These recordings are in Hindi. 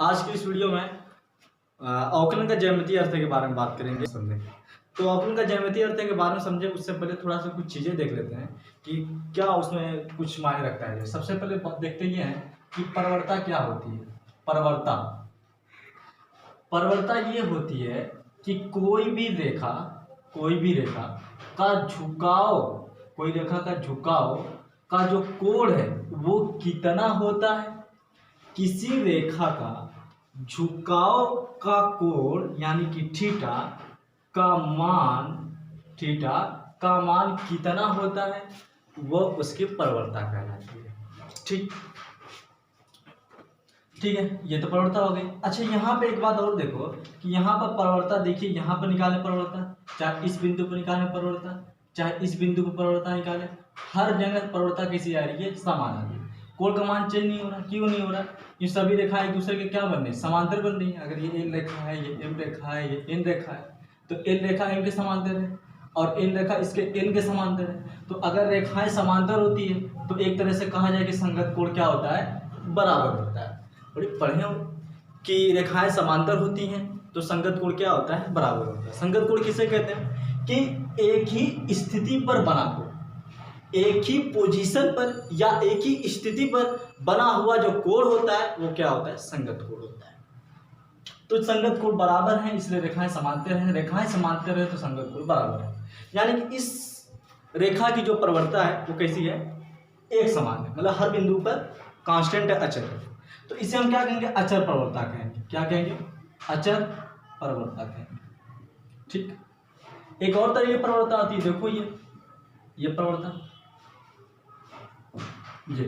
आज की इस वीडियो में अवकलन का ज्यामितीय अर्थ के बारे में बात करेंगे। समझें तो अवकलन का ज्यामितीय अर्थ के बारे में समझे उससे पहले थोड़ा सा कुछ चीज़ें देख लेते हैं कि क्या उसमें कुछ मायने रखता है। सबसे पहले देखते ये हैं कि परवर्ता क्या होती है। परवर्ता ये होती है कि कोई भी रेखा का झुकाव, कोई रेखा का झुकाव का जो कोण है वो कितना होता है। किसी रेखा का झुकाव का कोण यानी कि थीटा का मान कितना होता है वह उसकी परवर्ता कहलाती है। ठीक है, ये तो परवर्ता हो गई। अच्छा, यहाँ पे एक बात और देखो कि यहाँ पर परवर्ता देखिए, यहाँ पर निकाले परवर्ता, चाहे इस बिंदु पर निकाले परवर्ता, चाहे इस बिंदु पर परवर्ता निकाले, हर जगह परवर्ता कैसी आ रही है, समान आ रही है। कोण का मान चेंज नहीं हो रहा। क्यों नहीं हो रहा? ये सभी रेखा एक दूसरे के क्या बन रही है, समांतर बन रही है। अगर ये एल रेखा है, ये एम रेखा है, ये एन रेखा है, तो एल रेखा एम के समांतर है और एन रेखा इसके एन के समांतर है। तो अगर रेखाएं समांतर होती है तो एक तरह से कहा जाए कि संगत कोण क्या होता है, बराबर होता है। बड़ी पढ़े हो कि रेखाएं समांतर होती हैं तो संगत कोण क्या होता है, बराबर होता है। संगत कोण किसे कहते हैं कि एक ही स्थिति पर बना कोण, एक ही पोजीशन पर या एक ही स्थिति पर बना हुआ जो कोण होता है वो क्या होता है, संगत कोण होता है। तो संगत कोण बराबर है इसलिए रेखाएं समांतर हैं। रेखाएं समांतर है तो संगत कोण बराबर है। यानी कि इस रेखा की जो परवर्ता है वो कैसी है, एक समान है, मतलब हर बिंदु पर कांस्टेंट है, अचर है। तो इसे हम क्या कहेंगे, अचर परवर्ता कहेंगे। क्या कहेंगे, अचर परवर्ता कहेंगे। ठीक, एक और तरह की परवर्ता आती है, देखो ये परवर्ता ये।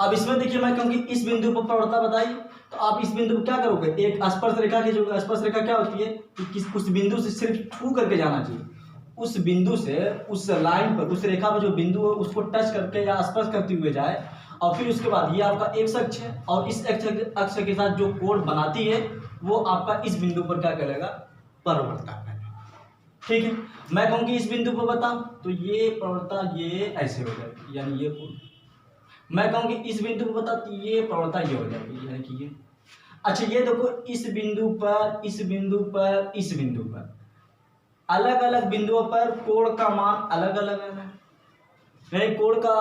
अब इसमें देखिए मैं क्योंकि इस बिंदु पर प्रवणता बताई तो आप इस बिंदु पर क्या करोगे, एक स्पर्श रेखा की, जो स्पर्श रेखा क्या होती है कि उस बिंदु से सिर्फ छू करके जाना चाहिए। उस बिंदु से उस लाइन पर, उस रेखा पर जो बिंदु है उसको टच करके या स्पर्श करते हुए जाए और फिर उसके बाद ये आपका एक्स अक्ष है और इस अक्ष के साथ जो कोण बनाती है वो आपका इस बिंदु पर क्या कहलाएगा, परवर्ता कहलाएगा। ठीक है, मैं कहूँ कि इस बिंदु पर बताऊं तो ये प्रवणता ये ऐसे हो जाएगी, यानी ये कोण। मैं कहूँ कि इस बिंदु पर बता तो ये प्रवणता ये हो जाएगी, यानी कि ये। अच्छा, ये देखो इस बिंदु पर, इस बिंदु पर, इस बिंदु पर, अलग अलग बिंदुओं पर कोण का मान अलग अलग है। यानी कोण का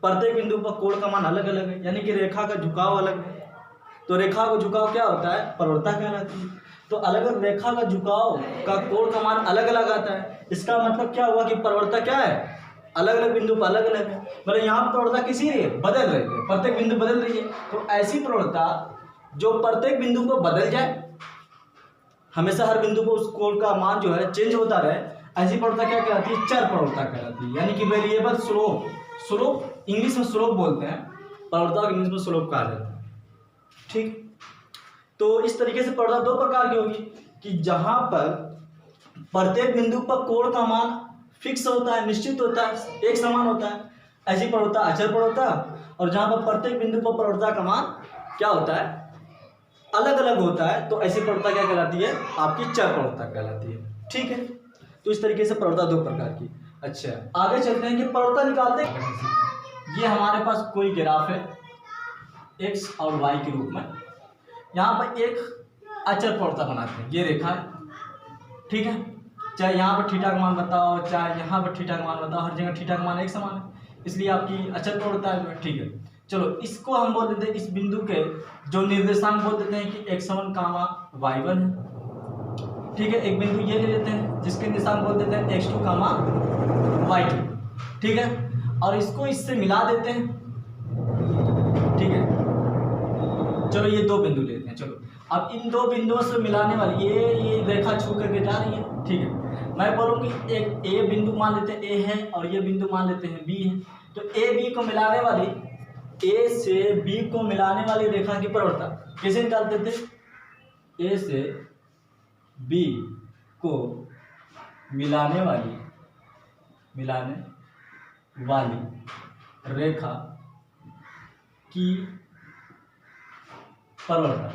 प्रत्येक बिंदु पर कोण का मान अलग अलग है, यानी कि रेखा का झुकाव अलग है। तो रेखा का झुकाव क्या होता है, परवर्ता कहलाती है। तो अलग अलग रेखा का झुकाव का कोण का मान अलग अलग आता है। इसका मतलब क्या हुआ कि परवर्ता क्या है, अलग अलग बिंदु पर अलग अलग है। मतलब यहाँ पर प्रवणता किसी है, बदल रही है, प्रत्येक बिंदु बदल रही है। तो ऐसी प्रवणता जो प्रत्येक बिंदु पर बदल जाए, हमेशा हर बिंदु पर उस कोण का मान जो है चेंज होता रहे, ऐसी प्रवणता क्या कहलाती है, चर प्रवणता कहलाती है। यानी कि वेरिएबल स्लोप, स्लोप इंग्लिश में स्लोप बोलते हैं, प्रवणता इंग्लिश में स्लोप कहा जाता है। ठीक, तो इस तरीके से प्रवणता दो प्रकार की होगी कि जहां पर प्रत्येक बिंदु पर कोण का मान फिक्स होता है, निश्चित होता है, एक समान होता है, ऐसी प्रवणता अचर प्रवणता। और जहां पर प्रत्येक बिंदु पर प्रवणता का मान क्या होता है, अलग अलग होता है, तो ऐसी प्रवणता क्या कहलाती है, आपकी चर प्रवणता कहलाती है। ठीक है, तो इस तरीके से प्रवणता दो प्रकार की। अच्छा, आगे चलते हैं कि प्रवणता निकालते हैं। ये हमारे पास कोई ग्राफ है एक्स और वाई के रूप में, यहाँ पर एक अचर प्रवणता बनाते हैं, ये रेखा है। ठीक है, चाहे यहाँ पर थीटा का मान बताओ, चाहे यहाँ पर थीटा का मान बताओ, हर जगह थीटा का मान एक समान है, इसलिए आपकी अचर प्रवणता है। ठीक है, चलो इसको हम बोल देते हैं, इस बिंदु के जो निर्देशांक बोल देते हैं कि x1 कामा y1 है। ठीक है, एक बिंदु ये ले लेते हैं जिसके निर्देशांक बोल देते हैं x2 कामा y2। ठीक है, और इसको इससे मिला देते हैं। ठीक है, चलो ये दो बिंदु लेते हैं। चलो अब इन दो बिंदुओं से मिलाने वाली ये रेखा छू करके जा रही है। ठीक है, मैं बोलूँगी एक ए बिंदु मान लेते हैं ए है और ये बिंदु मान लेते हैं बी है। तो ए बी को मिलाने वाली, ए से बी को मिलाने वाली रेखा की प्रवणता कैसे निकालते थे, ए से बी को मिलाने वाली रेखा की प्रवणता।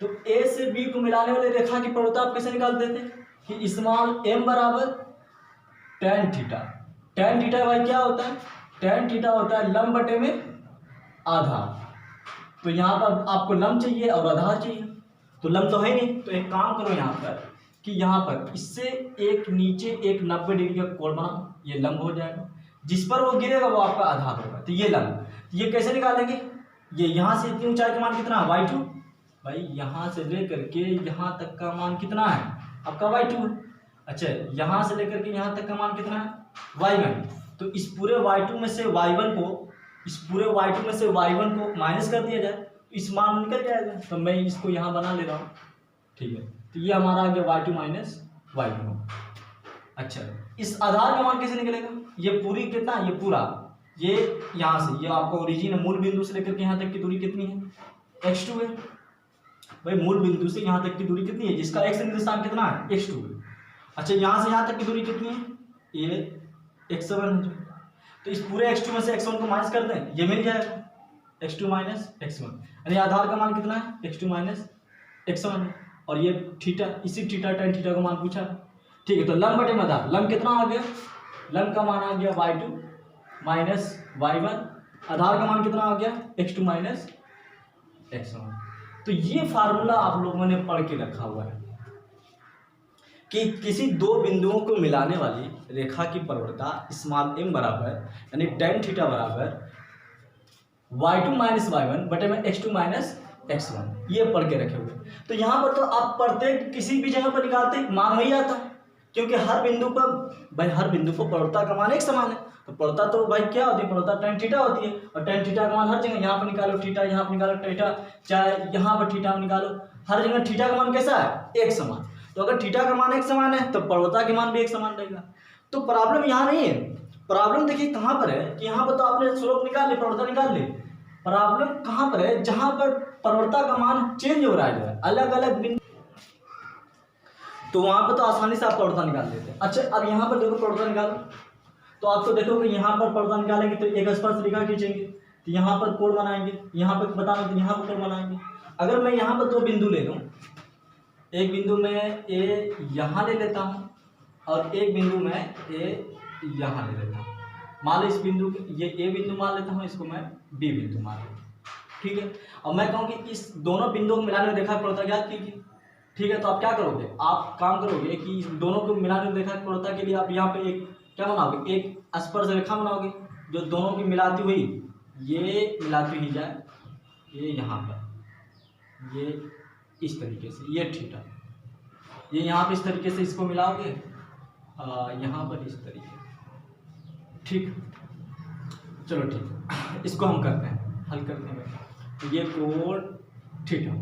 तो ए से बी को मिलाने वाली रेखा की प्रवणता आप कैसे निकालते थे कि स्मॉल m बराबर tan थीटा। भाई क्या होता है, tan थीटा होता है लंब बटे में आधा। तो यहाँ पर आपको लंब चाहिए और आधार चाहिए, तो लंब तो है नहीं, तो एक काम करो यहाँ पर कि यहाँ पर इससे एक नीचे एक 90 डिग्री का कोण बनाओ, ये लंब हो जाएगा, जिस पर वो गिरेगा वो आपका आधार होगा, तो ये लंब। ये कैसे निकालेंगे, ये यहाँ से इतनी ऊंचाई का मान कितना है y2, भाई यहाँ से लेकर के यहाँ तक का मान कितना है आपका y2 है। अच्छा यहाँ से लेकर के यहाँ तक का मान कितना है y1, तो इस पूरे y2 में से y1 को, इस पूरे y2 में से y1 को माइनस कर दिया जाए तो इस मान निकल जाएगा। तो मैं इसको यहाँ बना ले रहा हूँ, ठीक है, तो ये हमारा आ गया y2 माइनस y1। अच्छा इस आधार का मान कैसे निकलेगा, ये पूरी कितना, ये पूरा, ये यहाँ से, ये आपका ओरिजिन है, मूल बिंदु से लेकर के यहाँ तक की दूरी कितनी है x2 है। भाई मूल बिंदु से यहाँ तक की दूरी कितनी है, जिसका x निर्देशांक कितना है x2 है। अच्छा यहाँ से यहाँ तक की दूरी कितनी है, ये x7 है। तो इस पूरे x2 में से x1 को माइनस कर दें, ये मिल जाएगा x2 माइनस x1, यानी आधार का मान कितना है x2 माइनस x1 है। और ये थीटा, इसी थीटा tan थीटा का मान पूछा है, ठीक है। तो लंब बटे आधार, लंब कितना आ गया, लंब का मान आ गया y2 माइनस y1, आधार का मान कितना आ गया x2 माइनस x1। तो ये फार्मूला आप लोगों ने पढ़ के रखा हुआ है कि किसी दो बिंदुओं को मिलाने वाली रेखा की प्रवणता स्मॉल m बराबर यानी tan थीटा बराबर y2 माइनस y1 बटे में x2 माइनस x1, ये पढ़ के रखे हुए। तो यहाँ पर तो आप प्रत्येक किसी भी जगह पर निकालते मान वही आता है, क्योंकि हर बिंदु पर, भाई हर बिंदु पर प्रवणता का मान एक समान है। तो प्रवणता तो भाई क्या होती है, प्रवणता tan थीटा होती है, और tan थीटा का मान हर जगह, यहाँ पर निकालो थीटा, यहाँ पर निकालो थीटा, चाहे यहाँ पर थीटा निकालो, हर जगह थीटा का मान कैसा है एक समान। तो अगर थीटा का मान एक समान है तो प्रवणता के मान भी एक समान रहेगा। तो प्रॉब्लम यहाँ नहीं है, प्रॉब्लम देखिए कहाँ पर है कि यहाँ पर तो आपने स्लोप निकाल ली, प्रवणता निकाल ली, प्रॉब्लम कहाँ पर है, जहाँ पर प्रवणता का मान चेंज हो रहा है अलग अलग बिंदु, तो वहां पर तो आसानी से आप प्रवणता निकाल लेते हैं। अच्छा अब यहाँ पर देखो प्रवणता निकालो, तो आपको देखो कि यहाँ पर प्रवणता निकालेंगे तो एक स्पर्श रेखा खींचेंगे, तो यहाँ पर कोण बनाएंगे, यहाँ पर बताना तो यहाँ पर कोण बनाएंगे। अगर मैं यहाँ पर दो बिंदु ले लूँ, एक बिंदु में ए यहाँ ले लेता हूँ और एक बिंदु में ए यहाँ ले लेता हूँ, मान लो इस बिंदु ये ए बिंदु मान लेता हूँ, इसको मैं बी बिंदु मान लेता हूँ, ठीक है। और मैं कहूँ कि इस दोनों बिंदुओं को मिलाने की रेखा की प्रवणता ज्ञात कीजिए, ठीक है। तो आप क्या करोगे, आप काम करोगे कि इस दोनों को मिलाने की रेखा की प्रवणता के लिए आप यहाँ पे एक क्या बनाओगे, एक स्पर्श रेखा बनाओगे जो दोनों की मिलाती हुई, ये मिलाती हुई जाए, ये यहाँ पर, ये इस तरीके से, ये थीटा, ये यहाँ पे इस तरीके से इसको मिलाओगे, यहाँ पर इस तरीके, ठीक। चलो ठीक, इसको हम करते हैं, हल करते हैं। तो ये कोण थीटा,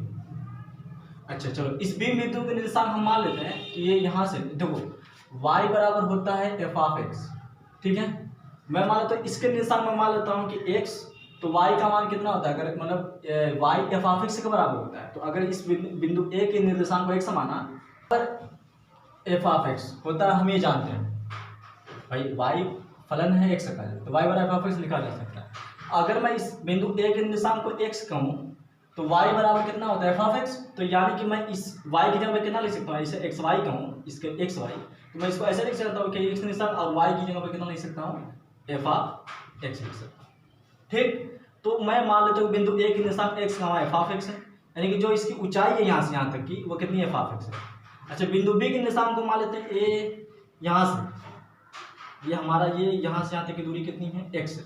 अच्छा चलो इस बी बिंदु के निर्देशांक हम मान लेते हैं कि ये यहाँ से देखो y बराबर होता है f ऑफ x, ठीक है। मैं मान लेता हूँ इसके निर्देशांक में मान लेता हूँ कि x, तो y का मान कितना होता है, अगर मतलब y f ऑफ x के बराबर होता है, तो अगर इस बिंदु a के निर्देशांक को x माना पर f ऑफ x होता है, हम ये जानते हैं भाई y फलन है x का, तो y बराबर f ऑफ x लिखा जा सकता है। अगर मैं इस बिंदु a के निर्देशांक को x कहूँ तो y बराबर कितना होता है f ऑफ x, तो यानी कि मैं इस y की जगह पे कितना लिख सकता हूँ, इसे xy कहूँ, इसके xy, तो मैं इसको ऐसे लिख सकता हूँ कि x निर्देशांक और y की जगह पे कितना लिख सकता हूँ f ऑफ x लिख सकता हूँ, ठीक। तो मैं मान लेता हूँ बिंदु a के निर्देशांक x का f ऑफ x है, यानी कि जो इसकी ऊंचाई है यहाँ से यहाँ तक की वो कितनी f ऑफ x है। अच्छा बिंदु b के निर्देशांक को मान लेते हैं a, यहाँ से ये हमारा ये यहाँ से यहाँ तक की दूरी कितनी है x है,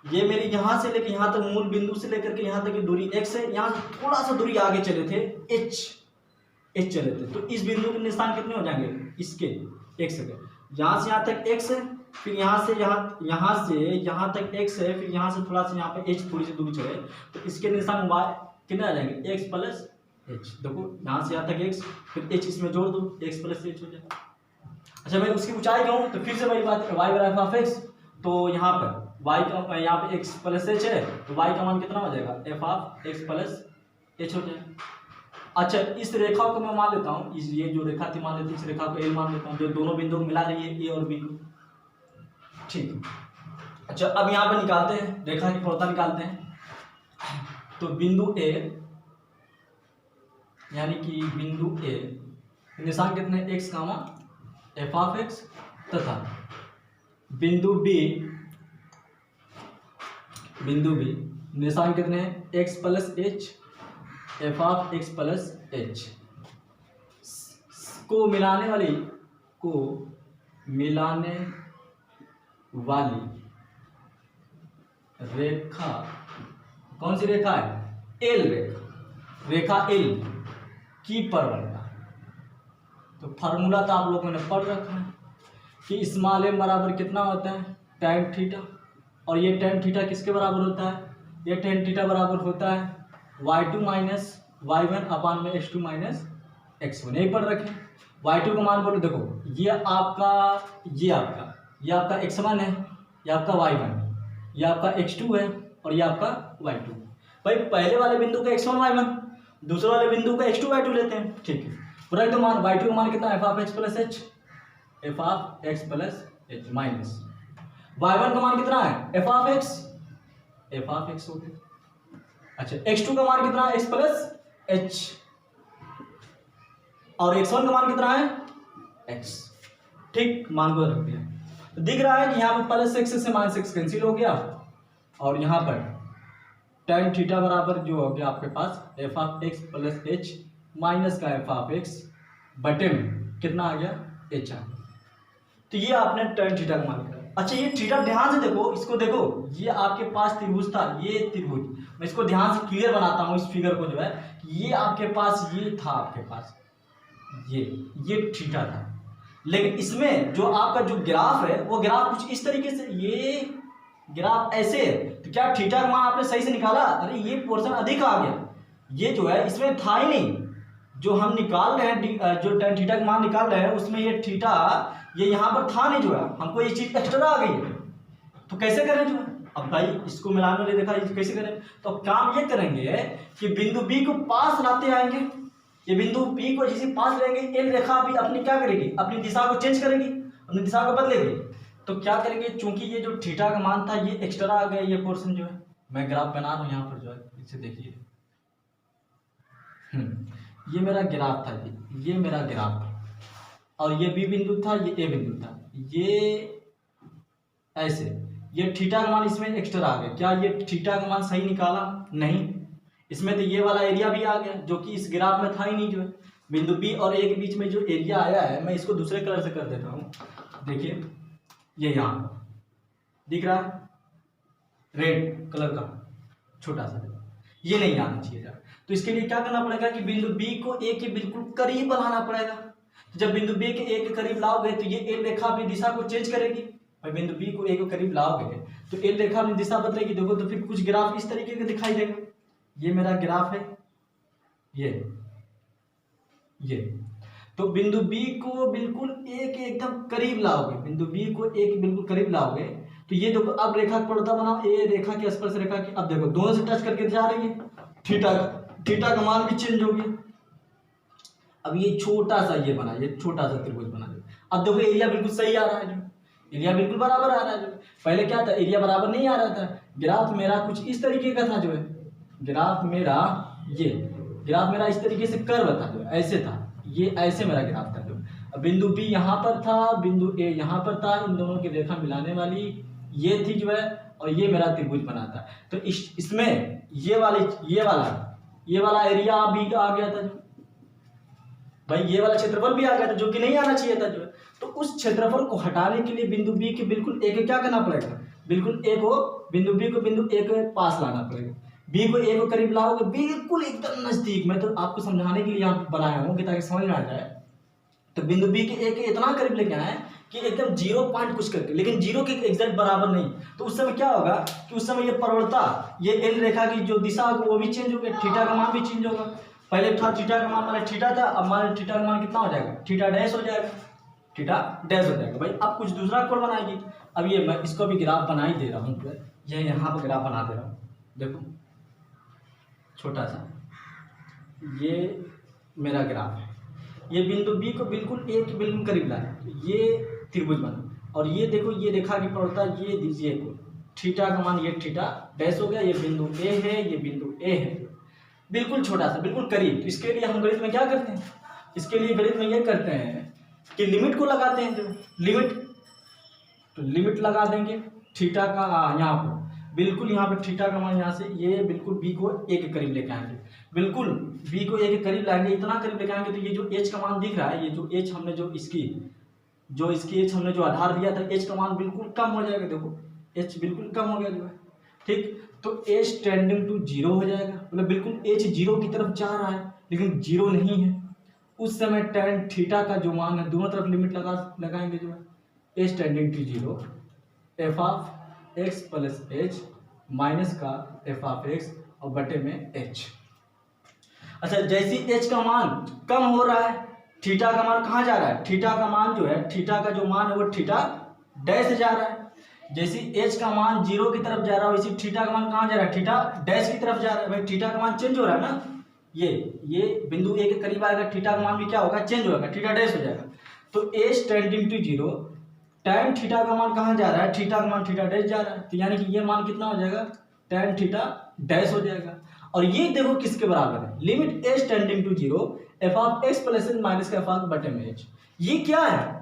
ये मेरी यहाँ से लेकर यहाँ तक मूल बिंदु से लेकर के यहाँ तक की दूरी x है, यहाँ से थोड़ा सा दूरी आगे चले थे h चले थे, तो इस बिंदु के निशान कितने हो जाएंगे, इसके x के, यहाँ से यहाँ तक x है, फिर यहाँ से यहाँ तक x है, फिर यहाँ से थोड़ा सा यहाँ पे h थोड़ी सी दूरी चले, तो इसके निशान y कितने आ जाएंगे x प्लस h। देखो यहाँ से यहाँ तक x, फिर h इसमें जोड़ दो, x प्लस h हो जाए। अच्छा मैं उसकी ऊंचाई कहूँ तो फिर से वही बात है, y बराबर f ऑफ x, तो यहाँ पर y का यहाँ पे x प्लस h है, तो y का मान कितना हो जाएगा f of x plus h हो जाएगा। अच्छा इस रेखा को मैं मान लेता हूँ, इस ये जो रेखा थी मान लेते हैं, इस रेखा को L मान लेता हूँ, जो दोनों बिंदुओं को मिला रही है a और b को, ठीक। अच्छा अब यहाँ पे निकालते हैं रेखा की प्रवणता निकालते हैं, तो बिंदु a यानी कि बिंदु a निशान कितने x comma f of x, तथा बिंदु b निशान कितने हैं, x plus h, f of x plus h को मिलाने वाली रेखा कौन सी रेखा है, एल रेखा एल की परवलता। तो फार्मूला तो आप लोगों ने पढ़ रखा है कि स्मॉल एम बराबर कितना होता है, tan थीटा, और ये tan थीटा किसके बराबर होता है, ये tan थीटा बराबर होता है y2 माइनस y1 अपान में x2 माइनस x1। यही पढ़ रखे। y2 का मान बोलो, देखो ये आपका x1 है, ये आपका y1 है, ये आपका x2 है और ये आपका y2। भाई पहले वाले बिंदु का x1 y1, दूसरे वाले बिंदु का x2 y2 लेते हैं, ठीक है। पूरा एकदम मान y2 का मान कितना, F of x plus h, f of x plus h minus y1 का मान कितना है, एफ ऑफ एक्स हो गया। अच्छा x2 का मान कितना है, x प्लस एच, और x1 का मान कितना है, x। ठीक, मान को रख दिया। तो दिख रहा है कि यहाँ पर प्लस एक्स से माइनस एक्स कैंसिल हो गया, और यहाँ पर tan थीटा बराबर जो हो गया आपके पास f of x plus h minus का एफ ऑफ एक्स बटे में कितना आ गया, एच आ गया। तो ये आपने tan थीटा का मान निकाला। अच्छा ये थीटा ध्यान से देखो, इसको देखो, ये आपके पास त्रिभुज था, ये त्रिभुज, मैं इसको ध्यान से क्लियर बनाता हूँ इस फिगर को, जो है ये आपके पास, ये था आपके पास, ये थीटा था, लेकिन इसमें जो आपका जो ग्राफ है वो ग्राफ कुछ इस तरीके से, ये ग्राफ ऐसे है। तो क्या थीटा का मान आपने सही से निकाला, अरे ये पोर्शन अधिक आ गया, ये जो है इसमें था ही नहीं, जो हम निकाल रहे हैं, जो tan थीटा का मान निकाल रहे हैं उसमें ये थीटा ये यहाँ पर था नहीं, जो है हमको ये चीज एक्स्ट्रा आ गई है। तो कैसे करें जो है, अब भाई इसको मिलाने वाले देखा कैसे करें, तो काम ये करेंगे कि बिंदु बी को पास लाते आएंगे, ये बिंदु बी को जैसे पास लेंगे, एल रेखा भी अपनी क्या करेगी, अपनी दिशा को चेंज करेगी, अपनी दिशा को बदलेगी। तो क्या करेंगे, चूंकि ये जो थीटा का मान था ये एक्स्ट्रा आ गया, ये पोर्शन जो है, मैं ग्राफ बना रहा हूँ यहाँ पर जो है, इसे देखिए, ये मेरा ग्राफ था, ये मेरा ग्राफ था, और ये बी बिंदु था, ये ए बिंदु था, ये ऐसे, ये थीटा का मान इसमें एक्स्ट्रा आ गया। क्या ये थीटा का मान सही निकाला, नहीं, इसमें तो ये वाला एरिया भी आ गया जो कि इस ग्राफ में था ही नहीं, जो है बिंदु बी और ए के बीच में जो एरिया आया है, मैं इसको दूसरे कलर से कर देता हूँ, देखिए ये यहाँ दिख रहा है रेड कलर का छोटा सा, ये नहीं आना चाहिए। तो इसके लिए क्या करना पड़ेगा कि बिंदु बी को ए के बिल्कुल करीब बनाना पड़ेगा। जब बिंदु बी के ए के करीब लाओगे तो ये एल रेखा अपनी दिशा को चेंज करेगी, और बिंदु बी को ए के करीब लाओगे तो एल रेखा अपनी दिशा बदलेगी। देखो तो फिर कुछ ग्राफ इस तरीके का दिखाई देगा, ये मेरा ग्राफ है, ये तो बिंदु बी को बिल्कुल ए के एकदम करीब लाओगे, बिंदु बी को ए के बिल्कुल करीब लाओगे तो ये देखो, अब रेखा पड़ता बनाओ, ए रेखा के स्पर्श रेखा की, अब देखो दोनों से टच करके जा रही है, थीटा का मान भी चेंज हो गया। अब ये छोटा सा ये बना, ये छोटा सा त्रिभुज बना दे। अब देखो एरिया बिल्कुल सही आ रहा है, जो एरिया बिल्कुल बराबर आ रहा है। जो पहले क्या था, एरिया बराबर नहीं आ रहा था, ग्राफ मेरा कुछ इस तरीके का था, जो है ग्राफ मेरा इस तरीके से कर्व था, जो ऐसे था, ये ऐसे मेरा ग्राफ था। जो अब बिंदु बी यहाँ पर था, बिंदु ए यहाँ पर था, इन दोनों की रेखा मिलाने वाली ये थी, जो है, और ये मेरा त्रिभुज बना था। तो इसमें ये वाला एरिया भी आ गया था, जो भाई ये वाला क्षेत्रफल भी आ गया था, जो कि नहीं आना चाहिए था, जो है। तो उस क्षेत्रफल को हटाने के लिए बिंदु बी के बिल्कुल ए के क्या करना पड़ेगा, बिल्कुल ए को बिंदु बी को बिंदु ए के पास लाना पड़ेगा, बी को ए को करीब लाओगे बिल्कुल एकदम नजदीक। मैं तो आपको समझाने के लिए यहाँ बनाया हूँ कि ताकि समझ में आ जाए। तो बिंदु बी के ए के इतना करीब लेके आए कि एकदम 0 पॉइंट कुछ करके, लेकिन 0 के एग्जैक्ट बराबर नहीं। तो उस समय क्या होगा कि उस समय ये प्रवणता, ये एल रेखा की जो दिशा होगी वो भी चेंज होगी, थीटा का मान भी चेंज होगा। पहले था थीटा का मान, माने थीटा था, अब माने थीटा का मान कितना हो जाएगा, थीटा डैश हो जाएगा, थीटा डैश हो जाएगा। भाई अब कुछ दूसरा कोण बनाएगी। अब ये मैं इसको भी ग्राफ बना ही दे रहा हूँ, ये यहाँ पर ग्राफ बना दे रहा हूँ, देखो छोटा सा, ये मेरा ग्राफ है, ये बिंदु बी को बिल्कुल ए के बिल्कुल करीब लाए, ये त्रिभुज बना, और ये देखो ये रेखा की प्रवणता, ये दीजिए को थीटा का मान, ये थीटा डैश हो गया, ये बिंदु ए है, ये बिंदु ए है, बिल्कुल छोटा सा, बिल्कुल करीब। तो इसके लिए हम गणित में क्या करते हैं, इसके लिए गणित में ये करते हैं कि लिमिट को लगाते हैं, जो लिमिट, तो लिमिट लगा देंगे थीटा का यहाँ पर, बिल्कुल यहाँ पे थीटा का मान यहाँ से ये बिल्कुल बी को ए के करीब लेके आएंगे, बिल्कुल बी को ए के करीब लाएंगे, इतना करीब लेके आएंगे तो ये जो एच का मान दिख रहा है, ये जो एच हमने जो इसकी एच हमने जो आधार दिया था, एच का मान बिल्कुल कम हो जाएगा। देखो एच बिल्कुल कम हो गया जो है, ठीक। तो एच टेंडिंग टू जीरो हो जाएगा, मतलब बिल्कुल एच जीरो की तरफ जा रहा है लेकिन जीरो नहीं है। उस समय टेन थीटा का जो मान है दोनों तरफ लिमिट लगाएंगे जो है, h tending to zero f of x plus h minus का एफ ऑफ एक्स और बटे में एच। अच्छा, जैसे एच का मान कम हो रहा है, थीटा का मान कहाँ जा रहा है, थीटा का मान जो है, थीटा का जो मान है वो थीटा डैश से जा रहा है। जैसे एच का मान जीरो की तरफ जा रहा है वैसे थीटा का मान कहाँ जा रहा है, थीटा डैश की तरफ जा रहा है। भाई थीटा का मान चेंज हो रहा है ना, ये बिंदु ए के करीब आएगा, थीटा का मान भी क्या होगा, चेंज होगा, थीटा डैश हो जाएगा। तो h tending to zero, tan theta का मान कहाँ जा रहा है, थीटा का मान थीटा डैश जा रहा है, तो यानी कि ये मान कितना हो जाएगा, tan थीटा डैश हो जाएगा। और ये देखो किसके बराबर है, limit h tending to zero f of x plus h minus का एफ ऑफ बटे में एच। ये क्या है,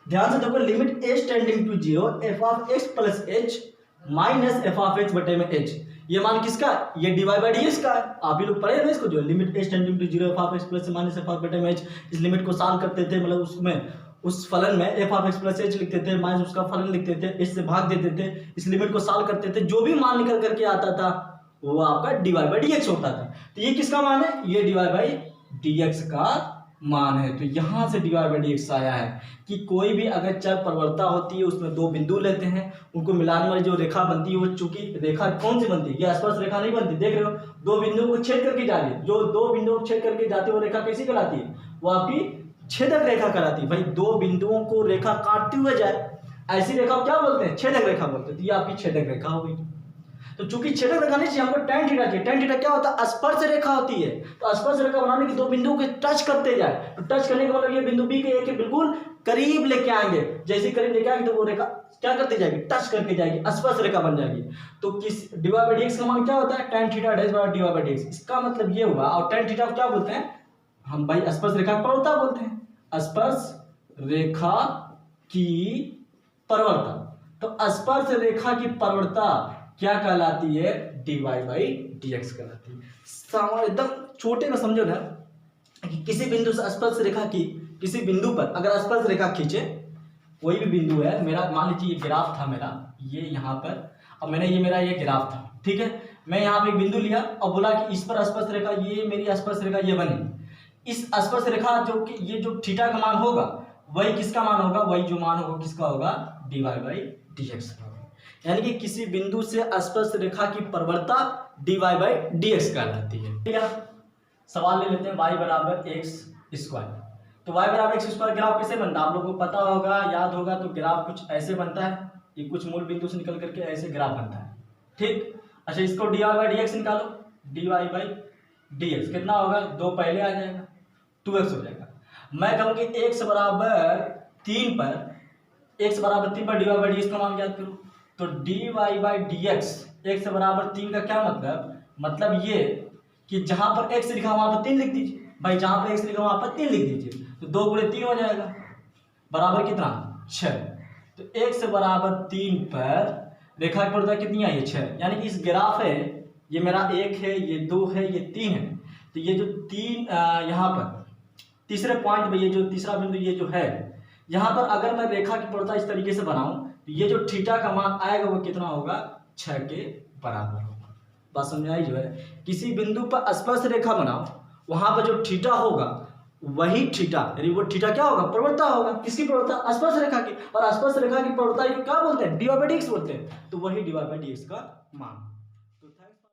ध्यान से देखो, limit h tending to zero f of x plus h minus f of x बटे में एच। ये मान किसका, ये डिवाइड बाई डी एक्स का है। आप ही लोग पढ़े ना इसको, जो limit h tending to zero f of x plus minus f of बटे में एच। इस लिमिट को सॉल्व करते थे, मतलब उसमें उस फलन में F of x plus H लिखते थे, माइनस उसका फलन लिखते थे, एच से भाग देते थे, इस लिमिट को सॉल्व करते थे, जो भी मान निकल करके आता था वो आपका डिवाइड बाई डी एक्स होता था। तो ये किसका मान है, ये डिवाइड बाई डी एक्स का मान है। तो यहां से डिवाइड बाई डी एक्स आया है कि कोई भी अगर चर प्रवणता होती है उसमें दो बिंदु लेते हैं, उनको मिलाने वाली जो रेखा बनती है वो चूंकि रेखा कौन सी बनती है, ये स्पर्श रेखा नहीं बनती, देख रहे हो, दो बिंदुओं को छेद करके जा रही है, जो दो बिंदुओं को छेद करके जाती है वो रेखा कैसी कहलाती है, वो आपकी छेदक रेखा कहलाती है। भाई दो बिंदुओं को रेखा काटते हुए जाए ऐसी रेखा को क्या बोलते हैं, छेदक रेखा बोलते हैं। तो ये आपकी छेदक रेखा हो गई। तो चूंकि छेदक रेखा नहीं चाहिए हमको, tan थीटा चाहिए। tan थीटा क्या होता है, स्पर्श रेखा होती है। तो स्पर्श रेखा बनाने की दो बिंदुओं को टच करते जाए, तो टच करने का मतलब ये बिंदु बी के ए के बिल्कुल करीब लेके आएंगे, जैसे करीब लेके आएंगे तो वो रेखा क्या करती जाएगी, टच करके जाएगी, स्पर्श रेखा बन जाएगी। तो किस डिवाइड बाई डी एक्स का मान क्या होता है, tan थीटा डैश बराबर डिवाइड बाई डी एक्स। इसका मतलब ये हुआ, और tan थीटा को क्या बोलते हैं हम, भाई स्पर्श रेखा की प्रवणता बोलते हैं, स्पर्श रेखा की प्रवणता। तो स्पर्श रेखा की प्रवणता क्या कहलाती है, डिवाइड बाई डी एक्स कहलाती है। एकदम छोटे में समझो ना कि किसी बिंदु से स्पर्श रेखा की, किसी बिंदु पर अगर स्पर्श रेखा खींचे, कोई भी बिंदु है, मेरा मान लीजिए ये ग्राफ था मेरा, ये यहाँ पर, अब मैंने ये मेरा ये ग्राफ था, ठीक है, मैं यहाँ पे एक बिंदु लिया और बोला कि इस पर स्पर्श रेखा, ये मेरी स्पर्श रेखा ये बनी। इस स्पर्श रेखा जो कि ये जो थीटा का मान होगा वही किसका मान होगा, वही जो मान होगा किसका होगा, डिवाइड बाई डी एक्स का। यानी कि किसी बिंदु से स्पर्श रेखा की प्रवणता डिवाइड बाई डी एक्स कहलाती है। ठीक है, सवाल ले लेते हैं, y बराबर एक्स स्क्वायर। तो y बराबर एक्स स्क्वायर ग्राफ कैसे बनता है, आप लोगों को पता होगा, याद होगा। तो ग्राफ कुछ ऐसे बनता है, ये कुछ मूल बिंदु से निकल करके ऐसे ग्राफ बनता है, ठीक। अच्छा, इसको डिवाइड बाई डी एक्स निकालो, डिवाइड बाई डी एक्स कितना होगा, दो पहले आ जाएगा, 2x हो जाएगा। मैं कहूँ कि x बराबर 3 पर, x बराबर 3 पर डिवाइड बाई डी एक्स का मान याद करो। तो divide by D x, x बराबर 3 का क्या मतलब ये कि जहां पर x लिखा वहां पर 3 लिख दीजिए। भाई जहां पर x लिखा वहां पर 3 लिख दीजिए, तो 2 गुणे 3 हो जाएगा, बराबर कितना, 6। तो x बराबर 3 पर रेखा की प्रवणता कितनी आई है, 6। यानी कि इस ग्राफ है, ये मेरा 1 है, ये 2 है, ये 3 है। तो ये जो 3 यहाँ पर तीसरे पॉइंट में, ये जो तीसरा बिंदु ये जो है, यहाँ पर अगर मैं रेखा की प्रवणता इस तरीके से बनाऊं तो ये जो थीटा का मान आएगा वो कितना होगा, 6 के बराबर होगा। बात समझ आई जो है, किसी बिंदु पर स्पर्श रेखा बनाओ, वहां पर जो थीटा होगा वही थीटा, यानी वो थीटा क्या होगा, प्रवणता होगा। किसकी प्रवणता, स्पर्श रेखा की। और स्पर्श रेखा की प्रवणता क्या बोलते हैं, डिवाइड बाई डी एक्स बोलते हैं। तो वही डिवाइड बाई डी एक्स का मान।